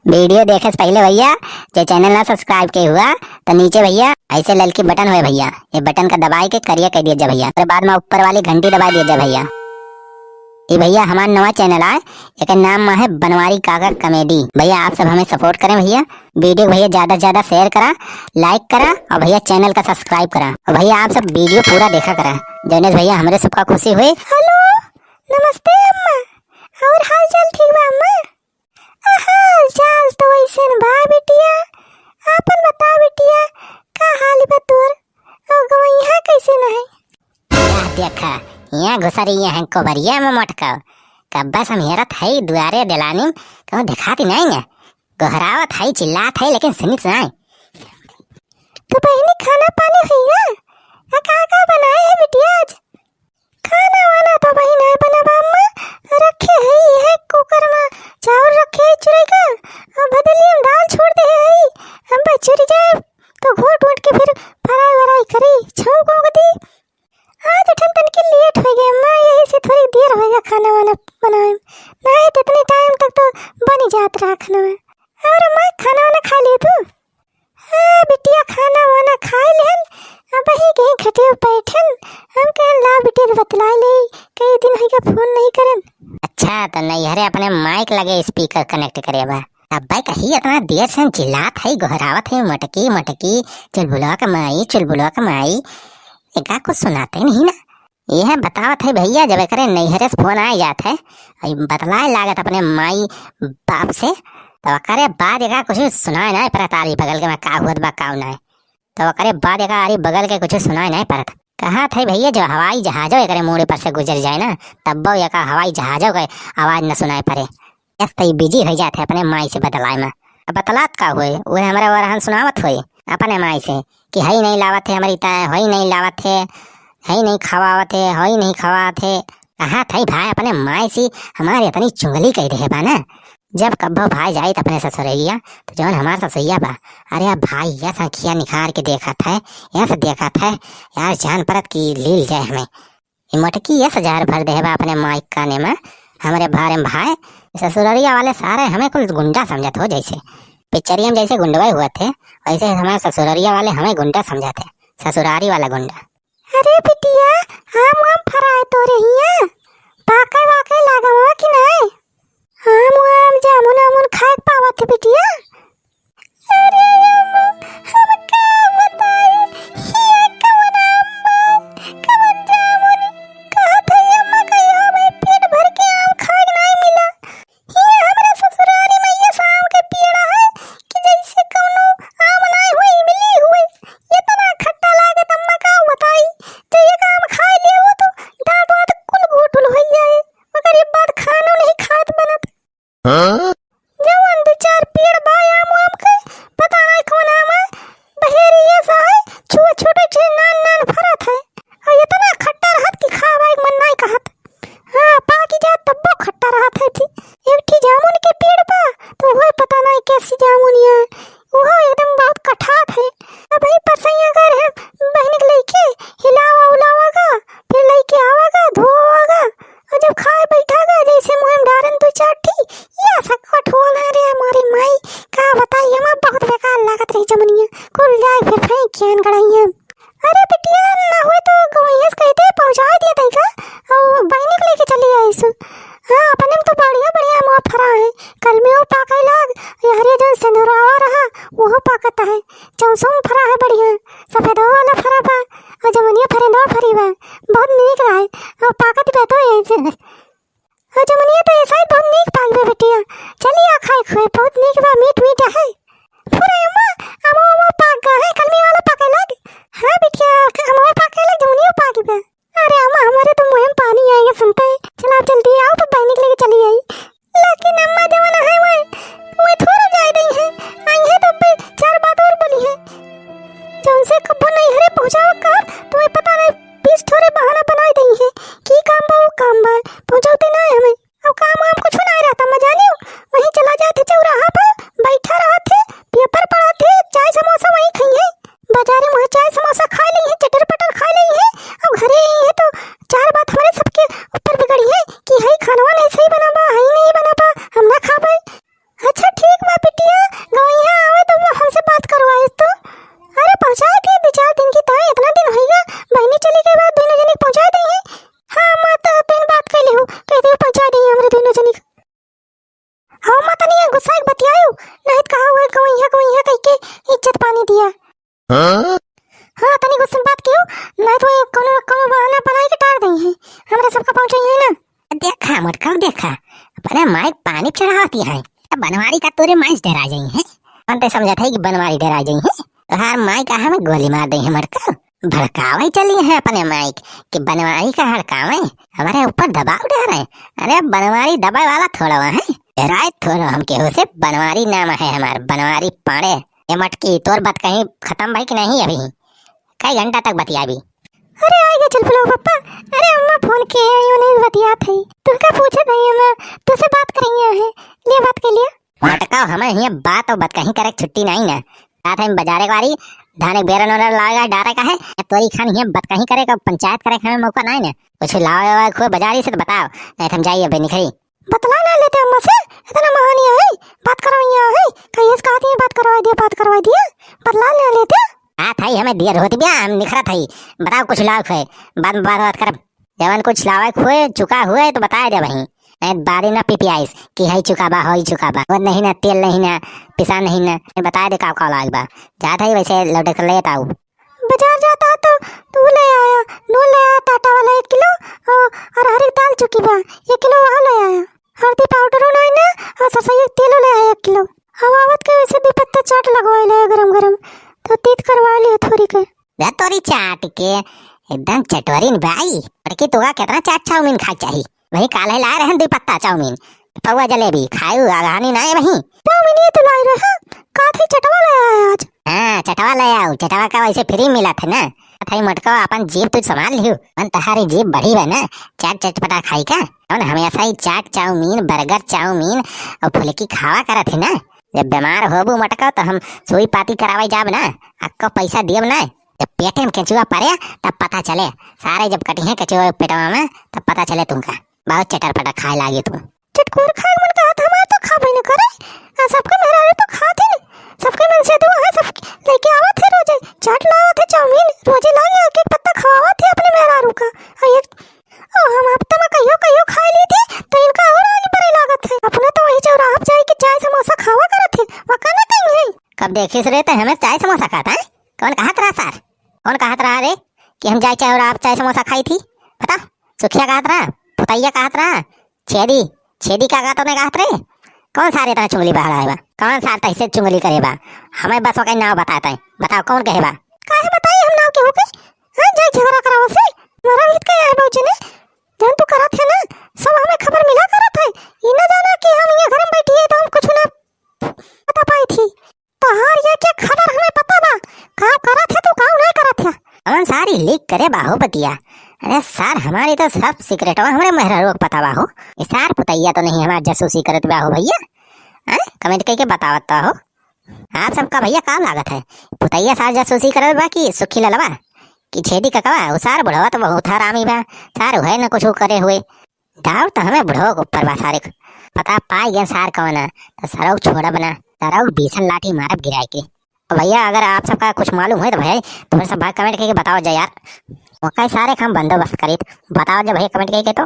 Video देखे से पहले भैया जो चैनल ना सब्सक्राइब के हुआ तो नीचे भैया ऐसे ललकी बटन हुए भैया, ये बटन का दबाई के करिया कह दिया भैया, फिर बाद में ऊपर वाली घंटी दबा दिया भैया। ये भैया हमारा नवा चैनल है, एक नाम है बनवारी काका कॉमेडी। भैया आप सब हमें सपोर्ट करें भैया, वीडियो भैया ज्यादा से ज्यादा शेयर करा, लाइक करा और भैया चैनल का सब्सक्राइब करा और भैया आप सब वीडियो पूरा देखा करा। जैनेश भैया हमारे सबका खुशी हुई। हेलो नमस्ते अम्मा, और हाल चाल ठीक बा अम्मा? हाल चाल तो वैसे न बा बिटिया, आपन बता बिटिया का हाल बा तोर? और गवैया कैसे न है? देखा यहाँ घुसा रही है कोबरिया में मोटका कब्बा समेरत है दुआरे दिलानी कहूँ दिखाती नहीं है, गोहरावत है चिल्लात है लेकिन सुनित नहीं। तो बहनी खाना पानी होइगा? का बनाए है बिटिया आज? खाना वाना तो बहन है बनाबा अम्मा, रखे है ये कुकर में चावल रखे है चुरई का, और बदली हम दाल छोड़ दे है हम बचुरी जाए तो घोट वोट के फिर फ्राई वराई करी छौ को दी। आज उठन तन के लेट हो गया अम्मा, यही से थोड़ी देर होएगा खाना वाना बनाए में, नहीं तो इतने टाइम तक तो बन जात रहा खाना में। और अम्मा खाना वाना खा लिए तू? हाँ बिटिया खाना वाना खा लेहन, अब ही कहीं खटे बैठन हम कहें ला बिटिया बतलाए ले कई दिन हो गया फोन नहीं करन। अच्छा तो नहीं हरे अपने माइक लगे स्पीकर कनेक्ट करे बा, अब भाई कही इतना देर से चिल्लात है गोहरावत है मटकी मटकी चुलबुलवा का माई एका कुछ सुनाते नहीं ना। यह बतावत है भैया जब करे नैहरे से फोन आ जात है बतलाए लागत अपने माई बाप से, तो करे बाद एका कुछ सुनाए नहीं परत आरी बगल के में का हुआ बा का नहीं, तो करे बाद एका आरी बगल के कुछ सुनाए नहीं परत। कहा था भैया जो हवाई जहाजों एकरे मुड़ पर से गुजर जाए ना तब वो एका हवाई जहाजों का आवाज न सुनाई पड़े, ऐसे बिजी हो जाते अपने माई से बतलाए में। अब बतलात का हुए वो हमारे वरहन सुनावत हुए अपने माई से कि हई नहीं लावत है हमारी ताय, हई नहीं लावत है, हई नहीं खवावत है, हई नहीं खवात है। कहा था भाई अपने माई से हमारे इतनी चुंगली कह रहे बा ना, जब कब्बो भाई जाए अपने ससुरैया तो जौन हमारा ससुरैया बा अरे अब भाई यह सखिया निखार के देखा था, यह देखा था यार जान परत की लील जाए हमें मोटकी यह हजार भर दे बा अपने माई काने में हमारे बारे में। भाई ससुररिया वाले सारे हमें कुल गुंडा समझत हो, जैसे पिक्चरिया में जैसे गुंडवाई हुए थे वैसे हमारे ससुररिया वाले हमें गुंडा समझाते, ससुरारी वाला गुंडा। अरे बिटिया आम फराए तो रही पाके वाके लागा हुआ कि नहीं? आम जामुन आमुन खाए पावत बिटिया? अरे अम्मा हम का बताई ये कवन अम्मा कवन जामुन कहा था अम्मा का हमें पेट भर के आम खाए नहीं मिला। ये हमारे ससुरारी में ये आम के पेड़ है कि जैसे कौनो आम नहीं हुई मिली हुई, ये तना खट्टा लागत अम्मा का बताई, जो ये आम खाए ले वो तो दांत वात कुल घोटुल हो जाए, मगर ये बात खाना नहीं खात बनत। जवन दो चार पेड़ बा आम के पता नहीं कौन आम है, बहेरी ये सा है छोटे छोटे नान फरत है और ये तना खट्टा रहत कि खावा एक मन नहीं कहत। हाँ पाकी जात तब्बो खट्टा रहत है थी। एक ठी जामुन के पेड़ बा तो वो पता नहीं कैसी जामुन है, वो एकदम बहुत कठात है। अब ही परसैया घर है बहन के लेके हिलावा उलावागा फिर लेके आवागा धोवागा और जब खाए बैठागा जैसे मुंह में डारन दो चार ठी या सब कठोल है रे हमारी माई का बताई हमें बहुत बेकार लागत रही जमुनिया कुल जाए फिर फेंक कियान गड़ाइया। अरे बिटिया ना हुए तो गवैया कहते पहुंचा दिया तई का और बहनी को लेके चली आई सु। हाँ अपने में तो बढ़िया मुँह फरा है, कल में वो पाके लाग हरे जन सिंदूरावा रहा वो पाकता है, चौसों फरा है बढ़िया सफेदो वाला फरा बा और जमुनिया फरेंदो फरी बा बहुत नीक रहा है और पाकत बे तो ऐसे और जमुनिया तो ऐसा ही बहुत नीक पाक बे बिटिया। चलिए आ खाए खुए बहुत नीक बा मीठ मीठ है पूरे अम्मा अमो पाक गा है कलमी वाला पाके लग। हाँ बिटिया अमो पाके लग जमुनिया पाकी बे। अरे अम्मा हमारे तो मुंह में पानी आएगा सुनते ही, चला जल्दी आओ तो बहनी के लेके चली आई। लेकिन अम्मा जवाना है वो थोड़ा जाए नहीं है आई है तो पे चार बात और बोली है जो उनसे कब्बो नहीं हरे पहुंचाओ काम तुम्हें पता नहीं बीस थोड़े बहाना बनाई दी है की काम बा वो काम बा पहुंचाते ना हमें अब काम वाम कुछ नहीं रहता मजा नहीं वहीं चला जाते चौराहा पर बैठा रहा थे पेपर पढ़ा थे चाय समोसा वहीं खाई है बाजारे में चाय समोसा खा ली है चटर पटर खा ली है अब घरे अम्मा तनी गुस्सा एक बतियायो नहीं कहा हुए कोई है कह के इज्जत पानी दिया। हाँ तनी गुस्से में बात क्यों नहीं तो ये कोनो कोनो बहाना बनाई के टार दई है हमरा सबका पहुंचे है ना। देखा मटका देखा अपने माइक पानी चढ़ाती है बनवारी का तोरे माइस डरा जाई है अंते समझा था कि बनवारी डरा जाई है तो हर माइक का हमें गोली मार दी है मटका भड़कावे चली है अपने माइक कि बनवारी का हड़कावे हमारे ऊपर दबाव डाल रहे। अरे बनवारी दबाव वाला थोड़ा है डराए थोड़ा हम केहू से बनवारी नाम है हमारे बनवारी पाड़े। ये मटकी तोर बात कहीं खत्म भाई कि नहीं अभी कई घंटा तक बतिया भी। अरे आएगा चल बुलाओ पापा। अरे अम्मा फोन के यूं नहीं बतिया थी तुमका पूछे नहीं अम्मा तुझसे बात करेंगे है ले बात के लिए मटका हमें यहाँ बात और बात कहीं करे छुट्टी नहीं ना रात हम बाजारे वारी धाने बेरन और लाएगा डारे का है तोरी खान यहाँ बात कहीं करे का पंचायत करे हमें मौका नहीं ना कुछ लाओ खुद बाजारी से तो बताओ नहीं हम जाइए अभी निखरी बतला ना लेते अम्मा से इतना महानी है बात करवाइया है कहीं इसका आती है बात करवा दिया बतला ना लेते हाँ थाई हमें दियर होती बिया हम निखरा थाई बताओ कुछ लाओ खुए बाद में बात कर जवन कुछ लावे खुए चुका हुए तो बता दे वहीं बाद ना पीपीआईस कि है चुकाबा हो ही चुकाबा वो नहीं ना तेल नहीं ना पिसा नहीं ना बता दे का लाग बा जाता ही वैसे लौटे कर लेता हूँ बाजार जाता तो तू ले आया नून ले आया टाटा वाला 1 किलो और हर एक दाल चुकी बा 1 किलो वहाँ ले आया हल्दी पाउडर नहीं ना और सरसों तेल ले आया 1 किलो हवावत के वैसे भी पत्ता चाट लगवाए ले गरम गरम तो तीत करवा लिया थोड़ी के तोरी चाट के एकदम चटवरीन भाई लड़की तुगा कितना चाट चाउमीन खा चाहिए वही काले ला रहे हैं 2 पत्ता चाउमीन पौवा जलेबी खायू आगानी ना है वही चाउमीन ये तो लाई रहे का थे चटवा ले आया आज। हाँ चटवा ले आओ चटवा का वैसे फ्री मिला था ना थाई मटका अपन जीभ तुझ संभाल लियो मन तहारी जीभ बढ़ी है ना चाट चटपटा खाई का और हमेशा ही चाट चाउमीन बर्गर चाउमीन और फुलकी खावा करा थे ना जब बीमार होबू मटका तो हम सुई पाती करावे जाब ना अक्को पैसा दियब ना जब पेटे में केचुआ पड़े तब पता चले सारे जब कटी है केचुआ पेटवा में तब पता चले तुमका बहुत चटर पटा खाए लागे तुम चटकोर खाए मन का हमार तो खा नहीं करे सबके मेहरारू तो खाते सबके मन से दुआ है सब लेके आवत है रोजे चाट लावत है चाउमीन रोजे लागे एक पत्ता खवावत है अपने मेहरारू का एक हम हफ्ता में कहियो खाए ली थी तो इनका और आगे बड़े लागत है अपने तो वही चौराहा जाए कि चाय समोसा खावा करत है वका ना कहीं है कब देखिस रे तो हमें चाय समोसा खाता है कौन कहा रहा सर कौन कहा रहा रे कि हम जाए चाय और आप चाय समोसा खाई थी बता सुखिया कहा रहा पुतैया कहा रहा छेदी का कहा तो कहा रे कौन सारे तरह चुंगली बहा है कौन सार तैसे चुंगली करेबा हमें बस वो नाव बताता है बताओ कौन कहेबा काहे बताई हम नाव के होके हां जाए झगड़ा कराओ से मरा हित के आए बाबूजी ने जन तू करत है ना सब हमें खबर मिला करत है ये ना जाना कि हम ये घर में बैठी है तो हम कुछ ना पता पाई थी तहार ये क्या खबर हमें पता बा काम करत है तू काम नहीं करत है कौन सारी लीक करे बाहो बतिया अरे सर हमारी तो सब सीक्रेट हो हमारे मेहरारू पता बाहो सार पुतैया तो नहीं हमारे जासूसी करत बाहो भैया कमेंट करके बतावत तो हो आप सबका भैया काम लागत है पुतैया सार जासूसी करत बा कि सुखी ललवा कि छेदी का कवा वो सार बुढ़वा तो बहुत हरामी बा सार है ना कुछ करे हुए डाउट तो हमें बुढ़वा के ऊपर बा सारे पता पाई गया सार कौन है तो सरऊ छोड़ा बना सरऊ बीसन लाठी मारब गिराई के भैया अगर आप सबका कुछ मालूम है तो भैया तुम्हारे सब भाई कमेंट करके बताओ जा यार मौका सारे काम बंदोबस्त करी बताओ जब भैया कमेंट करके तो